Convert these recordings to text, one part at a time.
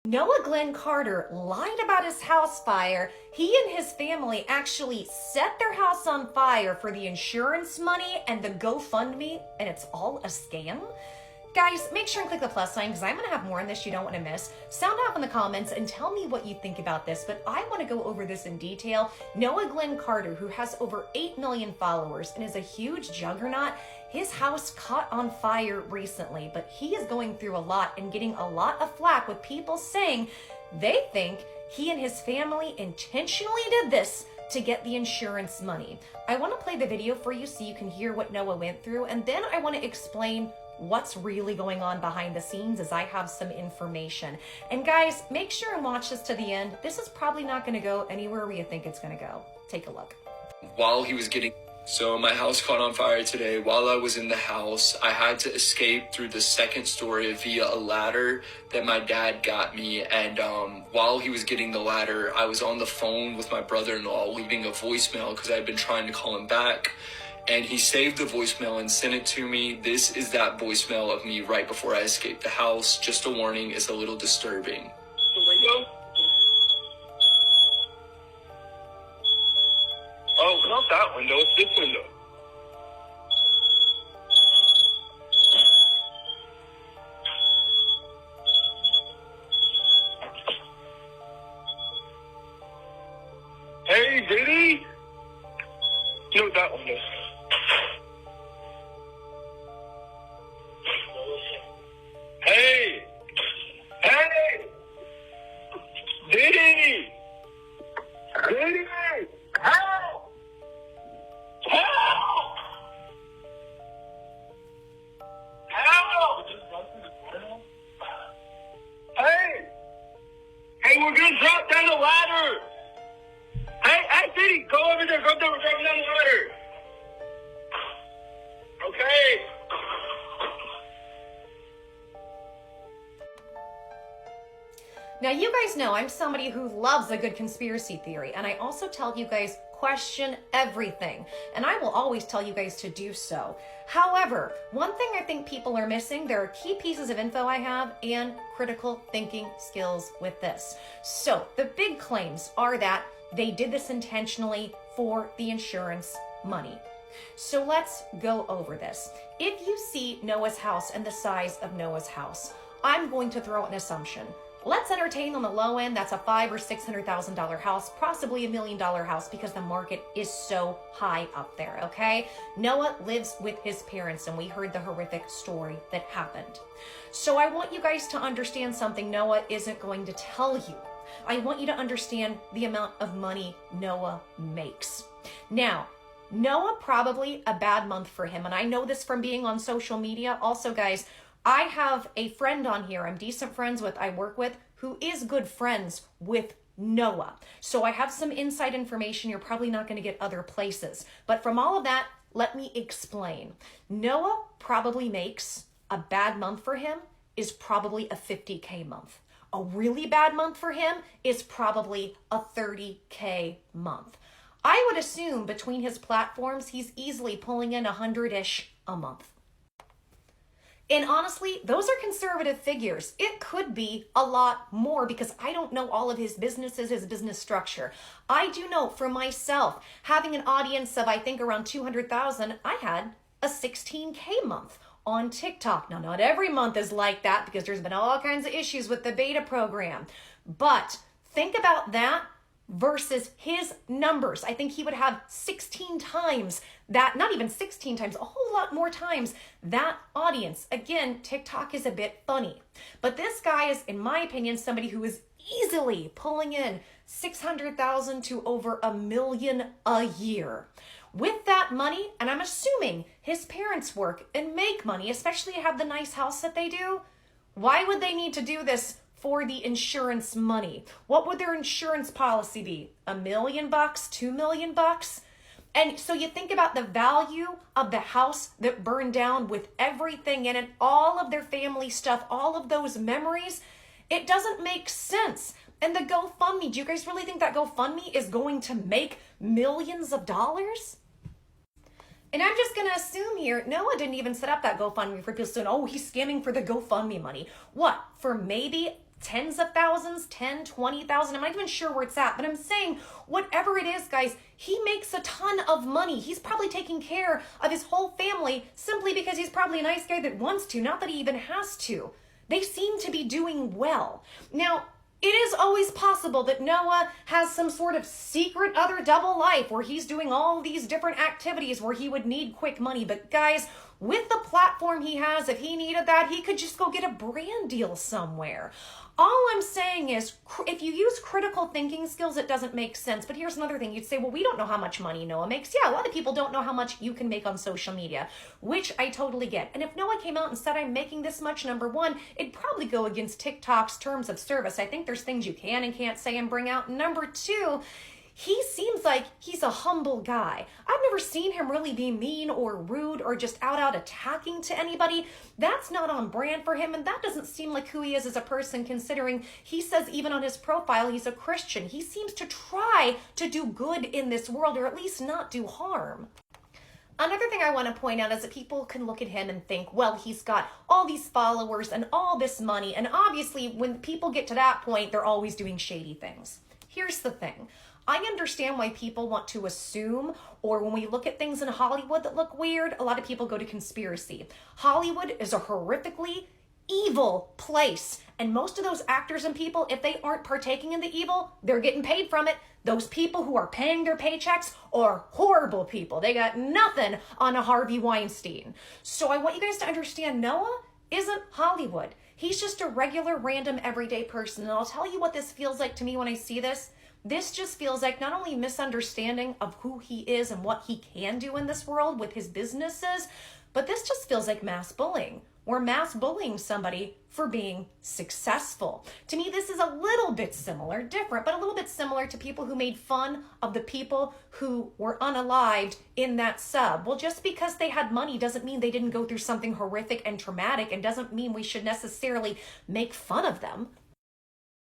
Noah Glenn Carter lied about his house fire. He and his family actually set their house on fire for the insurance money and the GoFundMe, and it's all a scam? Guys, make sure and click the plus sign because I'm going to have more on this you don't want to miss. Sound off in the comments and tell me what you think about this, but I want to go over this in detail. Noah Glenn Carter, who has over 8 million followers and is a huge juggernaut, his house caught on fire recently, but he is going through a lot and getting a lot of flack with people saying they think he and his family intentionally did this to get the insurance money. I want to play the video for you so you can hear what Noah went through, and then I want to explain what's really going on behind the scenes as I have some information. And guys, make sure and watch this to the end. This is probably not going to go anywhere where you think it's going to go. Take a look. So my house caught on fire today. While I was in the house, I had to escape through the second story via a ladder that my dad got me. And while he was getting the ladder, I was on the phone with my brother-in-law leaving a voicemail because I had been trying to call him back. And he saved the voicemail and sent it to me. This is that voicemail of me right before I escaped the house. Just a warning, it's a little disturbing. The window? Oh, not that window, it's this window. Hey, did he? No, that window. Hey! Hey! Did he? Did he? Help! Help! Help! Hey! Hey, we're gonna drop down the ladder! Hey, Diddy, go over there, go there, we're dropping down the ladder! Okay. Now, you guys know I'm somebody who loves a good conspiracy theory, and I also tell you guys question everything, and I will always tell you guys to do so. However, one thing I think people are missing, there are key pieces of info I have and critical thinking skills with this. So the big claims are that they did this intentionally for the insurance money. So let's go over this. If you see Noah's house and the size of Noah's house, I'm going to throw an assumption. Let's entertain on the low end, that's a $500,000 or $600,000 house, possibly $1 million house because the market is so high up there, okay? Noah lives with his parents and we heard the horrific story that happened. So I want you guys to understand something Noah isn't going to tell you. I want you to understand the amount of money Noah makes. Now, Noah probably a bad month for him, and I know this from being on social media. Also, guys, I have a friend on here I'm decent friends with, I work with, who is good friends with Noah. So I have some inside information you're probably not going to get other places. But from all of that, let me explain. Noah probably makes a bad month for him is probably a $50K month. A really bad month for him is probably a $30K month. I would assume between his platforms, he's easily pulling in 100-ish a month. And honestly, those are conservative figures. It could be a lot more because I don't know all of his businesses, his business structure. I do know for myself, having an audience of I think around 200,000, I had a 16K month on TikTok. Now, not every month is like that because there's been all kinds of issues with the beta program. But think about that versus his numbers. I think he would have 16 times that, not even 16 times, a whole lot more times that audience. Again, TikTok is a bit funny. But this guy is, in my opinion, somebody who is easily pulling in 600,000 to over $1 million a year. With that money, and I'm assuming his parents work and make money, especially have the nice house that they do, why would they need to do this for the insurance money? What would their insurance policy be? $1 million, $2 million? And so you think about the value of the house that burned down with everything in it, all of their family stuff, all of those memories, it doesn't make sense. And the GoFundMe, do you guys really think that GoFundMe is going to make millions of dollars? And I'm just going to assume here, Noah didn't even set up that GoFundMe for people saying, oh, he's scamming for the GoFundMe money. What, for maybe tens of thousands, 10, 20,000. I'm not even sure where it's at, but I'm saying whatever it is, guys, he makes a ton of money. He's probably taking care of his whole family simply because he's probably a nice guy that wants to, not that he even has to. They seem to be doing well. Now, it is always possible that Noah has some sort of secret other double life where he's doing all these different activities where he would need quick money. But guys, with the platform he has, if he needed that, he could just go get a brand deal somewhere. All I'm saying is, if you use critical thinking skills, it doesn't make sense. But here's another thing. You'd say, well, we don't know how much money Noah makes. Yeah, a lot of people don't know how much you can make on social media, which I totally get. And if Noah came out and said, I'm making this much, number one, it'd probably go against TikTok's terms of service. I think there's things you can and can't say and bring out. Number two, he seems like he's a humble guy. I've never seen him really be mean or rude or just out attacking to anybody. That's not on brand for him, and that doesn't seem like who he is as a person, considering he says even on his profile he's a Christian. He seems to try to do good in this world, or at least not do harm. Another thing I want to point out is that people can look at him and think, well, he's got all these followers and all this money, and obviously when people get to that point, they're always doing shady things. Here's the thing. I understand why people want to assume, or when we look at things in Hollywood that look weird, a lot of people go to conspiracy. Hollywood is a horrifically evil place. And most of those actors and people, if they aren't partaking in the evil, they're getting paid from it. Those people who are paying their paychecks are horrible people. They got nothing on a Harvey Weinstein. So I want you guys to understand, Noah isn't Hollywood. He's just a regular, random, everyday person. And I'll tell you what this feels like to me when I see this. This just feels like not only misunderstanding of who he is and what he can do in this world with his businesses, but this just feels like mass bullying. We're mass bullying somebody for being successful. To me, this is a little bit similar, different, but a little bit similar to people who made fun of the people who were unalived in that sub. Well, just because they had money doesn't mean they didn't go through something horrific and traumatic, and doesn't mean we should necessarily make fun of them.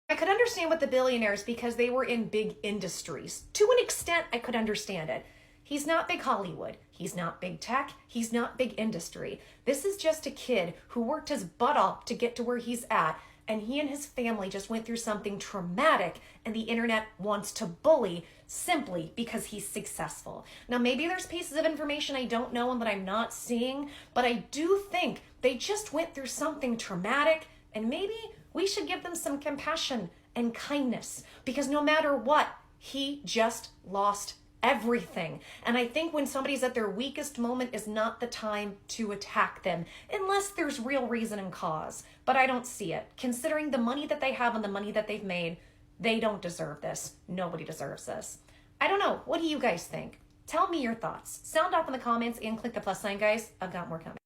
I could understand with the billionaires because they were in big industries. To an extent, I could understand it. He's not big Hollywood. He's not big tech. He's not big industry. This is just a kid who worked his butt off to get to where he's at. And he and his family just went through something traumatic, and the internet wants to bully simply because he's successful. Now, maybe there's pieces of information I don't know and that I'm not seeing, but I do think they just went through something traumatic, and maybe we should give them some compassion and kindness, because no matter what, he just lost everything. And I think when somebody's at their weakest moment is not the time to attack them, unless there's real reason and cause. But I don't see it. Considering the money that they have and the money that they've made, they don't deserve this. Nobody deserves this. I don't know. What do you guys think? Tell me your thoughts. Sound off in the comments and click the plus sign, guys. I've got more coming.